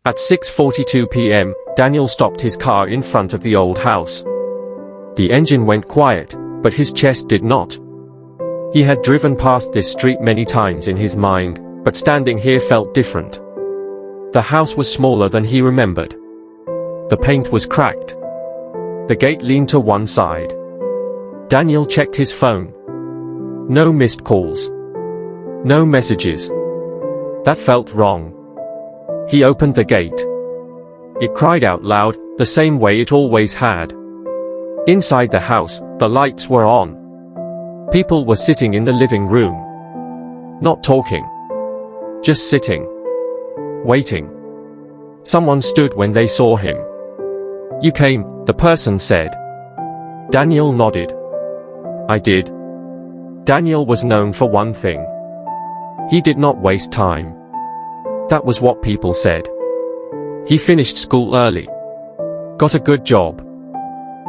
At 6:42 p.m., Daniel stopped his car in front of the old house. The engine went quiet, but his chest did not. He had driven past this street many times in his mind, but standing here felt different. The house was smaller than he remembered. The paint was cracked. The gate leaned to one side. Daniel checked his phone. No missed calls. No messages. That felt wrong. He opened the gate. It cried out loud, the same way it always had. Inside the house, the lights were on. People were sitting in the living room. Not talking. Just sitting. Waiting. Someone stood when they saw him. "You came," the person said. Daniel nodded. "I did." Daniel was known for one thing. He did not waste time. That was what people said. He finished school early. Got a good job.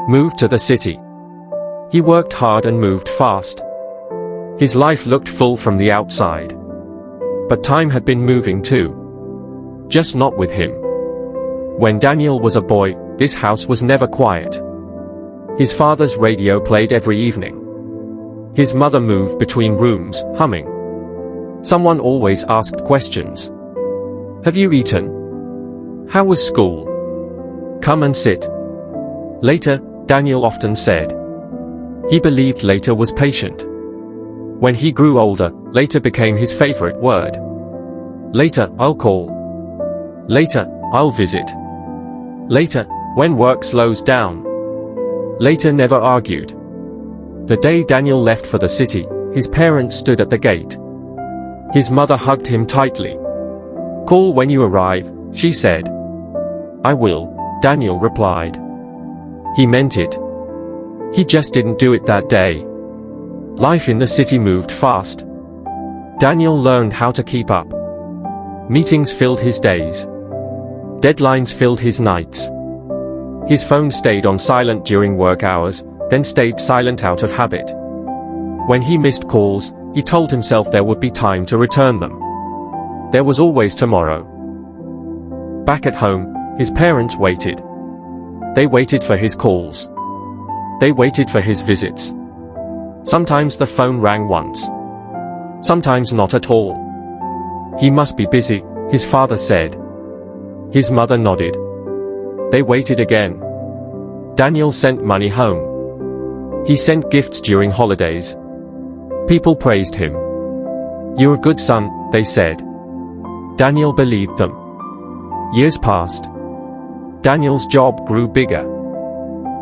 Moved to the city. He worked hard and moved fast. His life looked full from the outside. But time had been moving too. Just not with him. When Daniel was a boy, this house was never quiet. His father's radio played every evening. His mother moved between rooms, humming. Someone always asked questions. "Have you eaten? How was school? Come and sit." Later, Daniel often said. He believed later was patient. When he grew older, later became his favorite word. Later, I'll call. Later, I'll visit. Later, when work slows down. Later never argued. The day Daniel left for the city, his parents stood at the gate. His mother hugged him tightly. "Call when you arrive," she said. "I will," Daniel replied. He meant it. He just didn't do it that day. Life in the city moved fast. Daniel learned how to keep up. Meetings filled his days. Deadlines filled his nights. His phone stayed on silent during work hours, then stayed silent out of habit. When he missed calls, he told himself there would be time to return them. There was always tomorrow. Back at home, his parents waited. They waited for his calls. They waited for his visits. Sometimes the phone rang once. Sometimes not at all. "He must be busy," his father said. His mother nodded. They waited again. Daniel sent money home. He sent gifts during holidays. People praised him. "You're a good son," they said. Daniel believed them. Years passed. Daniel's job grew bigger.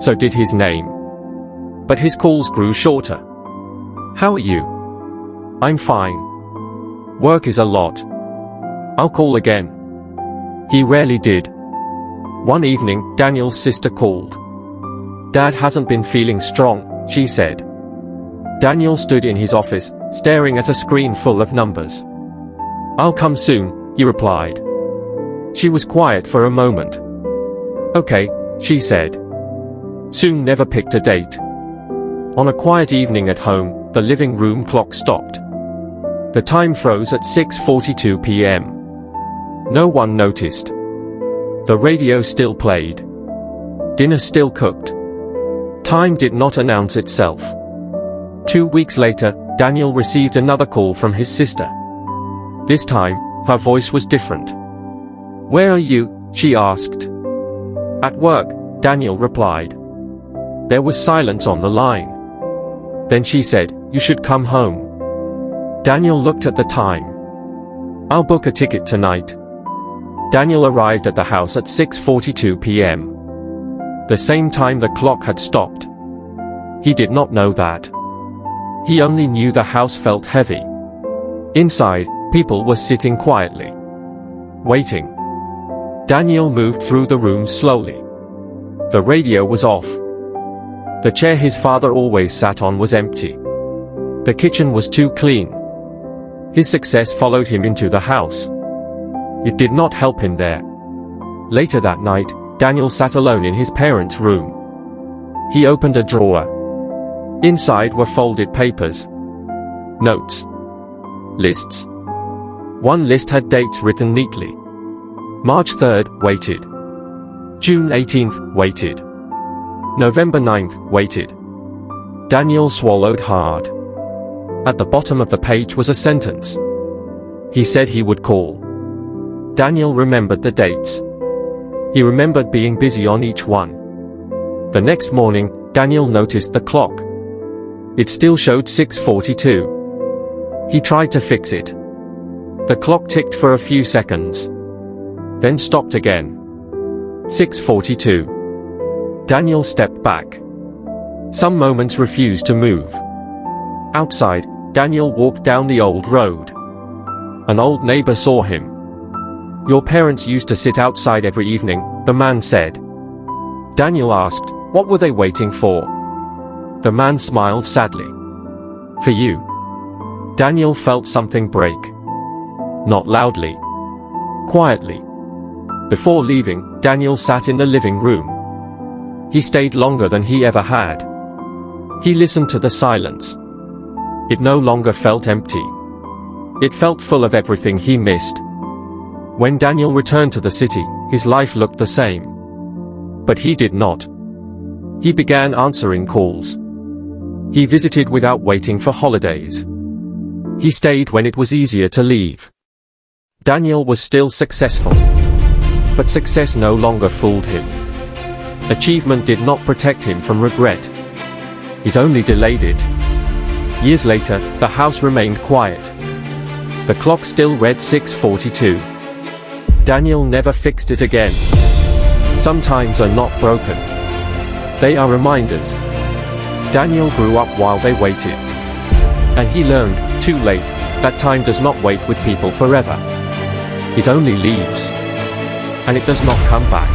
So did his name. But his calls grew shorter. "How are you?" "I'm fine. Work is a lot. I'll call again." He rarely did. One evening, Daniel's sister called. "Dad hasn't been feeling strong," she said. Daniel stood in his office, staring at a screen full of numbers. "I'll come soon," he replied. She was quiet for a moment. "Okay," she said. Soon never picked a date. On a quiet evening at home, the living room clock stopped. The time froze at 6:42 p.m. No one noticed. The radio still played. Dinner still cooked. Time did not announce itself. 2 weeks later, Daniel received another call from his sister. This time, her voice was different. "Where are you?" she asked. "At work," Daniel replied. There was silence on the line. Then she said, "You should come home." Daniel looked at the time. "I'll book a ticket tonight." Daniel arrived at the house at 6:42 p.m. The same time the clock had stopped. He did not know that. He only knew the house felt heavy. Inside, people were sitting quietly. Waiting. Daniel moved through the room slowly. The radio was off. The chair his father always sat on was empty. The kitchen was too clean. His success followed him into the house. It did not help him there. Later that night, Daniel sat alone in his parents' room. He opened a drawer. Inside were folded papers. Notes. Lists. One list had dates written neatly. March 3rd, waited. June 18th, waited. November 9th, waited. Daniel swallowed hard. At the bottom of the page was a sentence. He said he would call. Daniel remembered the dates. He remembered being busy on each one. The next morning, Daniel noticed the clock. It still showed 6:42. He tried to fix it. The clock ticked for a few seconds, then stopped again. 6:42. Daniel stepped back. Some moments refused to move. Outside, Daniel walked down the old road. An old neighbor saw him. "Your parents used to sit outside every evening," the man said. Daniel asked, "What were they waiting for?" The man smiled sadly. "For you." Daniel felt something break. Not loudly. Quietly. Before leaving, Daniel sat in the living room. He stayed longer than he ever had. He listened to the silence. It no longer felt empty. It felt full of everything he missed. When Daniel returned to the city, his life looked the same. But he did not. He began answering calls. He visited without waiting for holidays. He stayed when it was easier to leave. Daniel was still successful. But success no longer fooled him. Achievement did not protect him from regret. It only delayed it. Years later, the house remained quiet. The clock still read 6:42. Daniel never fixed it again. Sometimes are not broken. They are reminders. Daniel grew up while they waited. And he learned, too late, that time does not wait with people forever. It only leaves. And it does not come back.